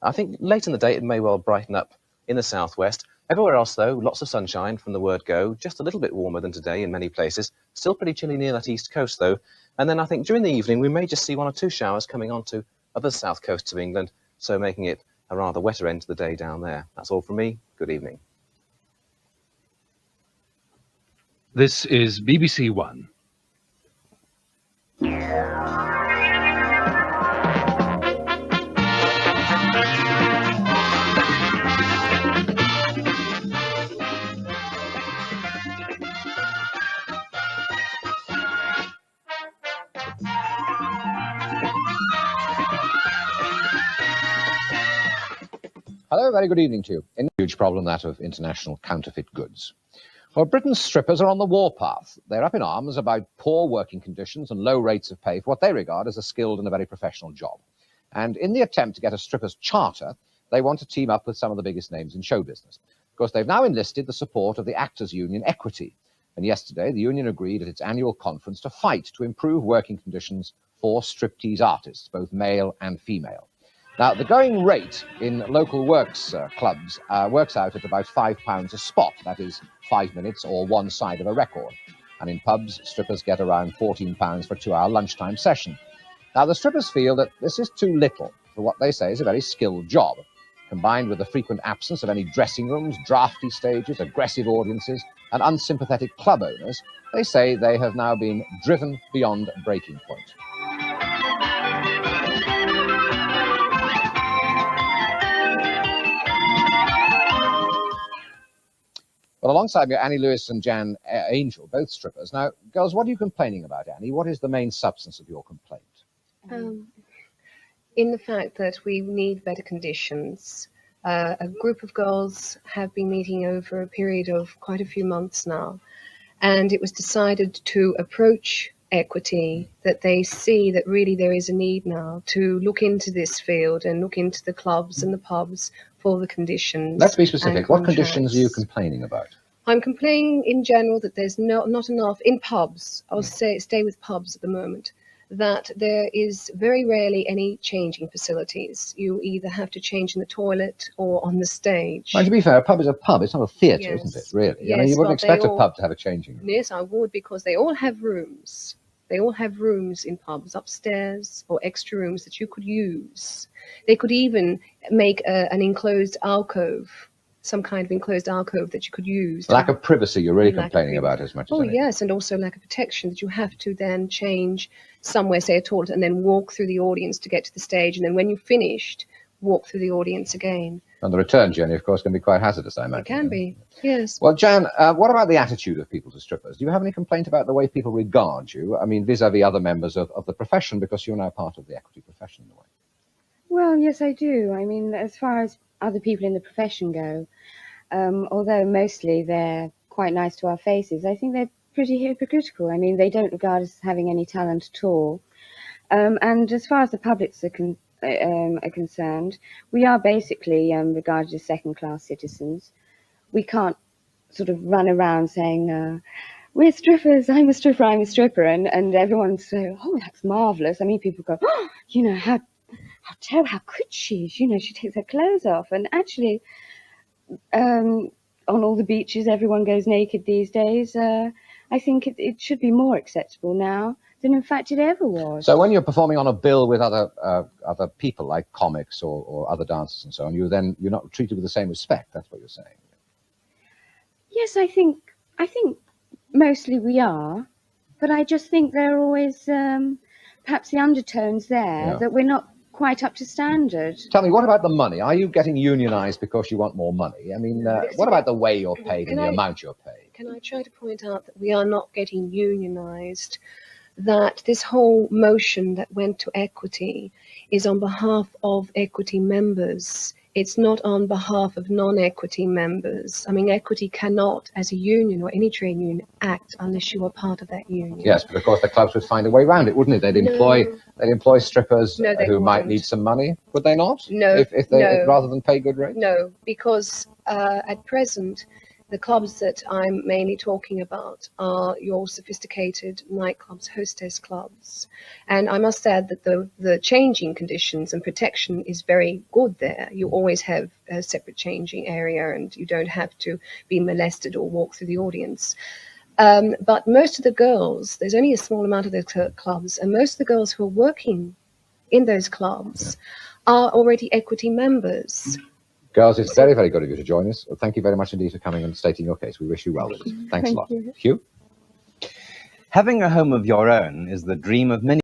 I think late in the day it may well brighten up in the southwest. Everywhere else, though, lots of sunshine from the word go, just a little bit warmer than today in many places. Still pretty chilly near that east coast, though. And then I think during the evening we may just see 1 or 2 showers coming onto other south coasts of England, so making it a rather wetter end to the day down there. That's all from me. Good evening. This is BBC One. Hello, very good evening to you. A huge problem, that of international counterfeit goods. Well, Britain's strippers are on the warpath. They're up in arms about poor working conditions and low rates of pay for what they regard as a skilled and a very professional job. And in the attempt to get a strippers' charter, they want to team up with some of the biggest names in show business. Of course, they've now enlisted the support of the actors' union Equity. And yesterday, the union agreed at its annual conference to fight to improve working conditions for striptease artists, both male and female. Now, the going rate in local works clubs works out at about £5 a spot. That is 5 minutes or one side of a record. And in pubs, strippers get around £14 for a 2-hour lunchtime session. Now, the strippers feel that this is too little for what they say is a very skilled job. Combined with the frequent absence of any dressing rooms, drafty stages, aggressive audiences, and unsympathetic club owners, they say they have now been driven beyond breaking point. Well, alongside me are Annie Lewis and Jan Angel, both strippers. Now, girls, what are you complaining about, Annie? What is the main substance of your complaint? In the fact that we need better conditions. A group of girls have been meeting over a period of quite a few months now, and it was decided to approach Equity, that they see that really there is a need now to look into this field and look into the clubs and the pubs for the conditions. Let's be specific. What conditions are you complaining about? I'm complaining in general that there's not enough in pubs. I'll stay with pubs at the moment. That there is very rarely any changing facilities. You either have to change in the toilet or on the stage. Well, to be fair, a pub is a pub. It's not a theatre, Yes. isn't it, really? Yes, I mean, you wouldn't but they expect a all- pub to have a changing room. Yes, I would, because they all have rooms. They all have rooms in pubs, upstairs or extra rooms that you could use. They could even make an enclosed alcove, some kind of enclosed alcove that you could use. Lack of privacy you're really Lack of complaining privacy. about as much as Oh, anything. yes, and also lack of protection, that you have to then change somewhere, say a toilet, and then walk through the audience to get to the stage, and then when you've finished, walk through the audience again. And the return journey, of course, can be quite hazardous, I imagine. It can be, yes. Well, Jan, what about the attitude of people to strippers? Do you have any complaint about the way people regard you? I mean, vis-à-vis other members of the profession, because you're now part of the Equity profession in a way. Well, yes, I do. I mean, as far as other people in the profession go, although mostly they're quite nice to our faces, I think they're pretty hypocritical. I mean, they don't regard us as having any talent at all. And as far as the publics are concerned, we are basically regarded as second-class citizens. We can't sort of run around saying, we're strippers, I'm a stripper, and everyone say, oh, that's marvellous. I mean, people go, oh, you know, how could she? You know, she takes her clothes off. And actually, on all the beaches, everyone goes naked these days. I think it should be more acceptable now than in fact it ever was. So when you're performing on a bill with other people, like comics or other dancers and so on, you're not treated with the same respect. That's what you're saying. Yes, I think mostly we are, but I just think there are always perhaps the undertones there that we're not quite up to standard. Tell me, what about the money? Are you getting unionised because you want more money? I mean, what about the way you're paid and the amount you're paid? Can I try to point out that we are not getting unionised, that this whole motion that went to Equity is on behalf of Equity members. It's not on behalf of non-Equity members. I mean, Equity cannot, as a union or any trade union, act unless you are part of that union. Yes, but of course the clubs would find a way around it, wouldn't it? They'd employ strippers who might need some money, would they not? No, if they rather than pay good rates? No, because at present The clubs that I'm mainly talking about are your sophisticated nightclubs, hostess clubs. And I must add that the changing conditions and protection is very good there. You always have a separate changing area and you don't have to be molested or walk through the audience. But most of the girls, there's only a small amount of those clubs, and most of the girls who are working in those clubs are already equity members. Girls, it's very, very good of you to join us. Well, thank you very much indeed for coming and stating your case. We wish you well with it. Thanks a lot. you. Hugh? Having a home of your own is the dream of many